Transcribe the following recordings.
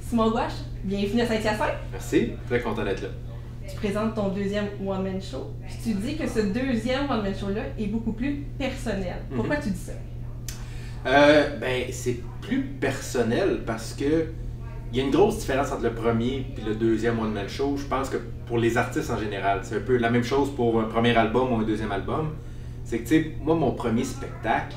Simon Gouache, bienvenue à Saint-Hyacinthe. Merci, très content d'être là. Tu présentes ton deuxième one-man show. Puis tu dis que ce deuxième one-man show-là est beaucoup plus personnel. Pourquoi tu dis ça? C'est plus personnel parce que il y a une grosse différence entre le premier et le deuxième one-man show. Je pense que pour les artistes en général, c'est un peu la même chose pour un premier album ou un deuxième album. C'est que, tu sais, moi, mon premier spectacle,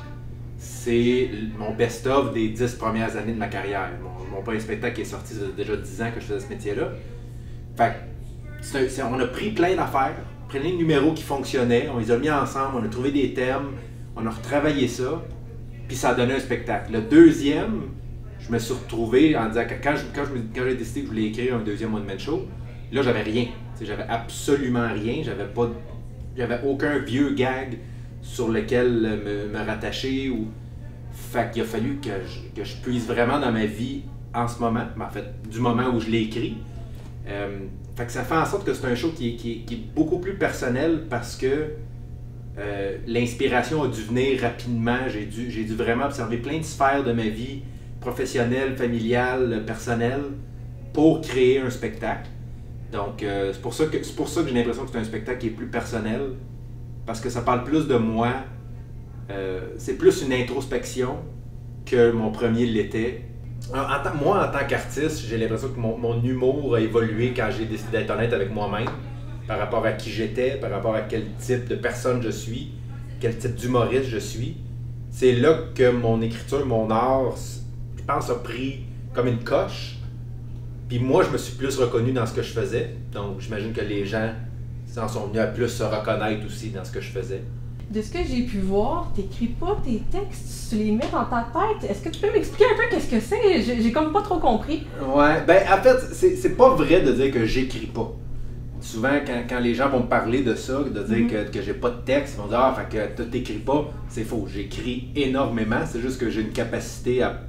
c'est mon best-of des 10 premières années de ma carrière. Mon premier spectacle est sorti, ça fait déjà 10 ans que je faisais ce métier-là. Fait que, on a pris plein d'affaires, plein de numéros qui fonctionnaient, on les a mis ensemble, on a trouvé des thèmes, on a retravaillé ça, puis ça a donné un spectacle. Le deuxième, je me suis retrouvé en disant que quand j'ai décidé que je voulais écrire un deuxième one-man show, là, j'avais rien. J'avais absolument rien, j'avais aucun vieux gag sur lequel me rattacher. Fait qu'il a fallu que je puise vraiment dans ma vie en ce moment, mais en fait, du moment où je l'ai écrit. Fait que ça fait en sorte que c'est un show qui est beaucoup plus personnel parce que l'inspiration a dû venir rapidement. J'ai dû vraiment observer plein de sphères de ma vie, professionnelle, familiale, personnelle, pour créer un spectacle. Donc, c'est pour ça que j'ai l'impression que c'est un spectacle qui est plus personnel, parce que ça parle plus de moi. C'est plus une introspection que mon premier l'était. Moi, en tant qu'artiste, j'ai l'impression que mon humour a évolué quand j'ai décidé d'être honnête avec moi-même, par rapport à qui j'étais, par rapport à quel type de personne je suis, quel type d'humoriste je suis. C'est là que mon écriture, mon art, je pense, a pris comme une coche. Puis moi, je me suis plus reconnu dans ce que je faisais. Donc, j'imagine que les gens s'en sont venus à plus se reconnaître aussi dans ce que je faisais. De ce que j'ai pu voir, t'écris pas tes textes, tu les mets dans ta tête. Est-ce que tu peux m'expliquer un peu qu'est-ce que c'est? J'ai comme pas trop compris. Ouais, ben en fait, c'est pas vrai de dire que j'écris pas. Souvent, quand les gens vont me parler de ça, de dire que j'ai pas de texte, ils vont dire « Ah, fait que t'écris pas », c'est faux. J'écris énormément, c'est juste que j'ai une capacité à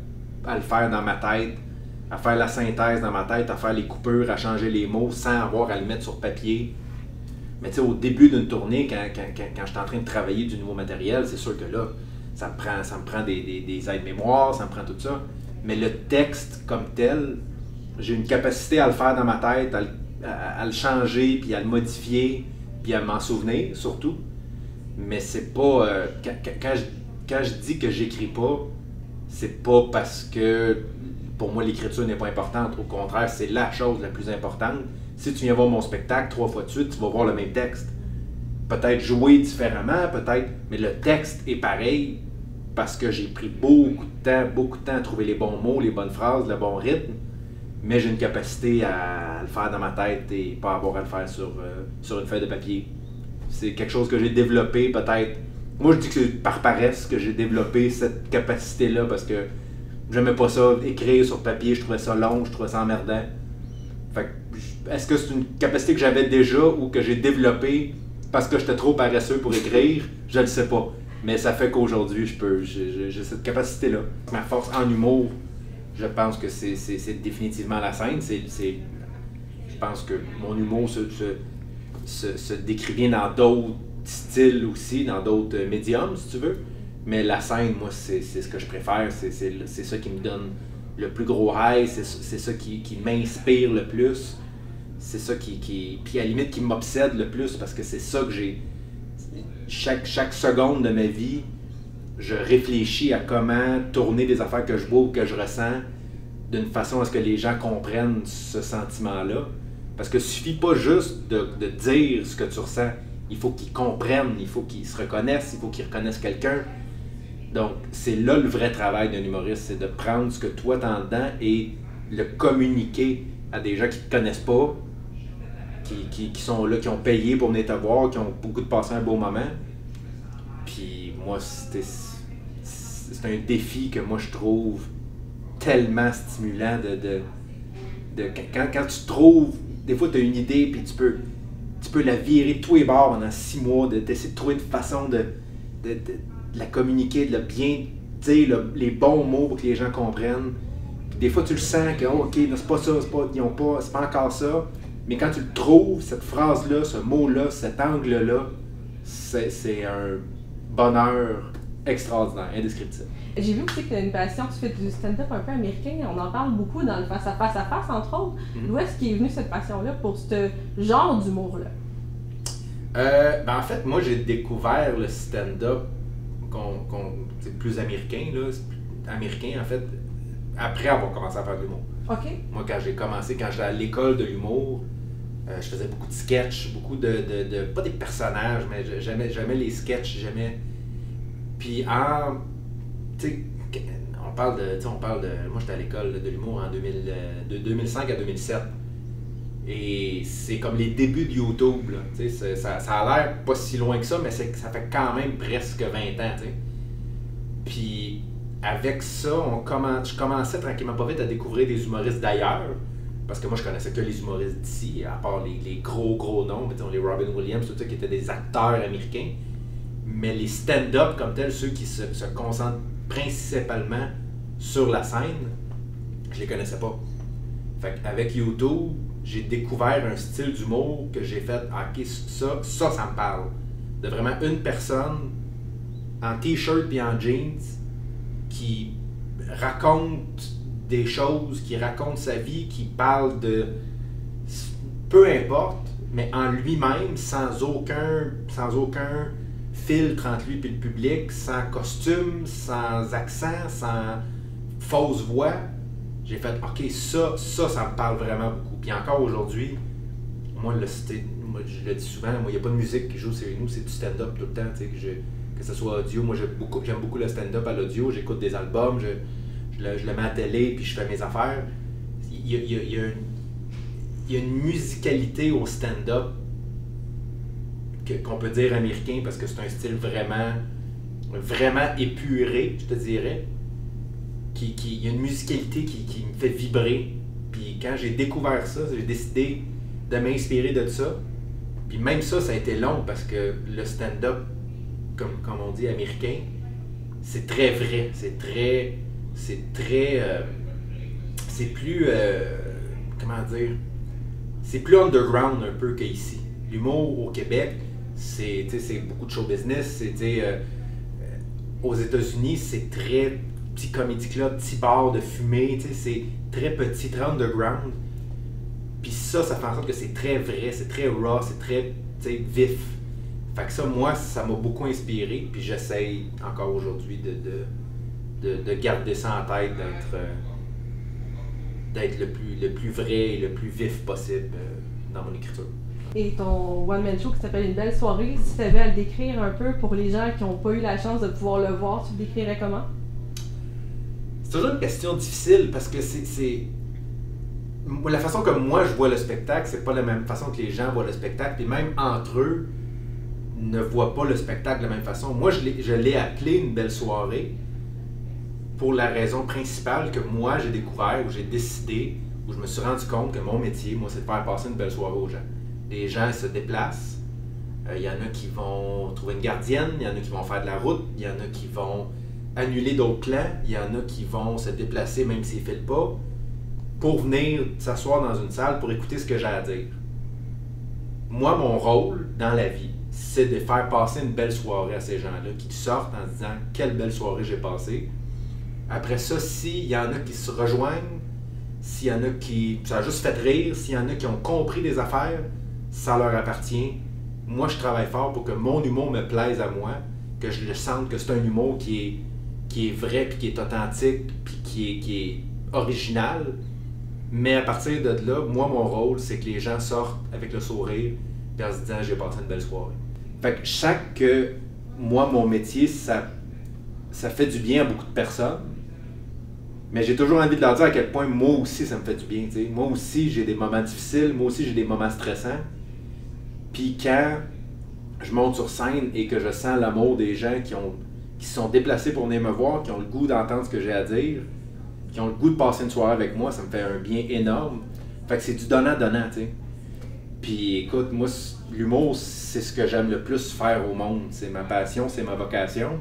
le faire dans ma tête, à faire la synthèse dans ma tête, à faire les coupures, à changer les mots sans avoir à le mettre sur papier. Mais tu sais, au début d'une tournée, quand je suis en train de travailler du nouveau matériel, c'est sûr que là, ça me prend des aides-mémoires, ça me prend tout ça. Mais le texte comme tel, j'ai une capacité à le faire dans ma tête, à le changer, puis à le modifier, puis à m'en souvenir surtout. Mais c'est pas... quand je dis que j'écris pas, c'est pas parce que pour moi l'écriture n'est pas importante. Au contraire, c'est la chose la plus importante. Si tu viens voir mon spectacle 3 fois de suite, tu vas voir le même texte. Peut-être joué différemment, peut-être, mais le texte est pareil parce que j'ai pris beaucoup de temps à trouver les bons mots, les bonnes phrases, le bon rythme, mais j'ai une capacité à le faire dans ma tête et pas avoir à le faire sur une feuille de papier. C'est quelque chose que j'ai développé peut-être. Moi, je dis que c'est par paresse que j'ai développé cette capacité-là parce que j'aimais pas ça, écrire sur papier, je trouvais ça long, je trouvais ça emmerdant. Fait que, est-ce que c'est une capacité que j'avais déjà ou que j'ai développée parce que j'étais trop paresseux pour écrire? Je ne sais pas. Mais ça fait qu'aujourd'hui, j'ai cette capacité-là. Ma force en humour, je pense que c'est définitivement la scène. Je pense que mon humour se décrit bien dans d'autres styles aussi, dans d'autres médiums, si tu veux. Mais la scène, moi, c'est ce que je préfère. C'est ça qui me donne le plus gros high, c'est ça qui m'inspire le plus, c'est ça puis à la limite qui m'obsède le plus parce que c'est ça que j'ai. Chaque seconde de ma vie, je réfléchis à comment tourner des affaires que je vois ou que je ressens d'une façon à ce que les gens comprennent ce sentiment-là. Parce que suffit pas juste de dire ce que tu ressens, il faut qu'ils comprennent, il faut qu'ils se reconnaissent, il faut qu'ils reconnaissent quelqu'un. Donc, c'est là le vrai travail d'un humoriste, c'est de prendre ce que toi t'as dedans et le communiquer à des gens qui ne te connaissent pas, qui sont là, qui ont payé pour venir te voir, qui ont beaucoup de passer un beau moment. Puis moi, c'est un défi que moi je trouve tellement stimulant quand tu trouves, des fois tu as une idée puis tu peux la virer de tous les bords pendant 6 mois, d'essayer de trouver une façon de la communiquer, de bien dire les bons mots pour que les gens comprennent. Puis des fois, tu le sens que, oh, ok, c'est pas ça, c'est pas encore ça. Mais quand tu le trouves, cette phrase-là, ce mot-là, cet angle-là, c'est un bonheur extraordinaire, indescriptible. J'ai vu aussi que tu as une passion, tu fais du stand-up un peu américain, on en parle beaucoup dans le face-à-face, entre autres. D'où est-ce qu'est venue cette passion-là pour ce genre d'humour-là? Ben en fait, moi j'ai découvert le stand-up c'est plus américain, là, américain en fait, après avoir commencé à faire de l'humour. OK. Moi quand j'étais à l'école de l'humour, je faisais beaucoup de sketchs, beaucoup pas des personnages, mais j'aimais les sketchs, j'aimais. Puis tu sais, on parle de, moi j'étais à l'école de l'humour de 2005 à 2007. Et c'est comme les débuts de YouTube, là, ça a l'air pas si loin que ça, mais ça fait quand même presque 20 ans, t'sais. Puis avec ça, je commençais tranquillement pas vite à découvrir des humoristes d'ailleurs, parce que moi je connaissais que les humoristes d'ici, à part les gros noms, les Robin Williams, tout ça, qui étaient des acteurs américains. Mais les stand-up comme tels, ceux qui se concentrent principalement sur la scène, je les connaissais pas. Fait qu'avec YouTube, j'ai découvert un style d'humour que j'ai fait, ok, ça me parle. De vraiment une personne en t-shirt et en jeans qui raconte des choses, qui raconte sa vie, qui parle de peu importe, mais en lui-même, sans aucun filtre entre lui et le public, sans costume, sans accent, sans fausse voix. J'ai fait, ok, ça me parle vraiment beaucoup. Puis encore aujourd'hui, moi, je le dis souvent, moi, il n'y a pas de musique qui joue chez nous, c'est du stand-up tout le temps, que ce soit audio. Moi, j'aime beaucoup le stand-up à l'audio, j'écoute des albums, je le mets à la télé, puis je fais mes affaires. Il y a une musicalité au stand-up qu'on peut dire américain, parce que c'est un style vraiment épuré, je te dirais. Il y a une musicalité qui me fait vibrer. Puis quand j'ai découvert ça, j'ai décidé de m'inspirer de ça. Puis même ça a été long parce que le stand-up, comme on dit américain, c'est très vrai. C'est plus, comment dire, c'est plus underground un peu qu'ici. L'humour au Québec, c'est beaucoup de show business. Aux États-Unis, c'est très petit comedy club, petit bar de fumée, c'est très petit, très underground. Puis ça fait en sorte que c'est très vrai, c'est très raw, c'est très vif. Fait que ça, moi, ça m'a beaucoup inspiré, puis j'essaye encore aujourd'hui de garder ça en tête, d'être le plus vrai et le plus vif possible dans mon écriture. Et ton one-man show qui s'appelle Une belle soirée, si tu avais à le décrire un peu pour les gens qui n'ont pas eu la chance de pouvoir le voir, tu le décrirais comment? C'est toujours une question difficile parce que la façon que moi je vois le spectacle, c'est pas la même façon que les gens voient le spectacle, puis même entre eux ne voient pas le spectacle de la même façon. Moi, je l'ai appelé Une belle soirée pour la raison principale que moi j'ai découvert, où j'ai décidé, où je me suis rendu compte que mon métier, moi, c'est de faire passer une belle soirée aux gens. Les gens se déplacent, il y en a qui vont trouver une gardienne, il y en a qui vont faire de la route, il y en a qui vont annuler d'autres plans, il y en a qui vont se déplacer même s'ils ne filent pas pour venir s'asseoir dans une salle pour écouter ce que j'ai à dire. Moi, mon rôle dans la vie, c'est de faire passer une belle soirée à ces gens-là qui sortent en se disant « Quelle belle soirée j'ai passée ». Après ça, s'il y en a qui se rejoignent, s'il y en a qui... ça a juste fait rire, s'il y en a qui ont compris des affaires, ça leur appartient. Moi, je travaille fort pour que mon humour me plaise à moi, que je le sente que c'est un humour qui est vrai, puis qui est authentique, puis qui est original. Mais à partir de là, moi, mon rôle, c'est que les gens sortent avec le sourire, puis en se disant « j'ai passé une belle soirée ». Fait que je sens que moi, mon métier, ça fait du bien à beaucoup de personnes. Mais j'ai toujours envie de leur dire à quel point moi aussi, ça me fait du bien. T'sais. Moi aussi, j'ai des moments difficiles, moi aussi, j'ai des moments stressants. Puis quand je monte sur scène et que je sens l'amour des gens qui se sont déplacés pour venir me voir, qui ont le goût d'entendre ce que j'ai à dire, qui ont le goût de passer une soirée avec moi, ça me fait un bien énorme. Fait que c'est du donnant-donnant, tu sais. Puis écoute, moi, l'humour, c'est ce que j'aime le plus faire au monde. C'est ma passion, c'est ma vocation.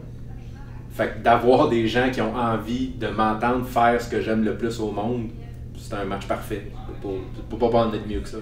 Fait que d'avoir des gens qui ont envie de m'entendre faire ce que j'aime le plus au monde, c'est un match parfait. Tu peux pas en être mieux que ça.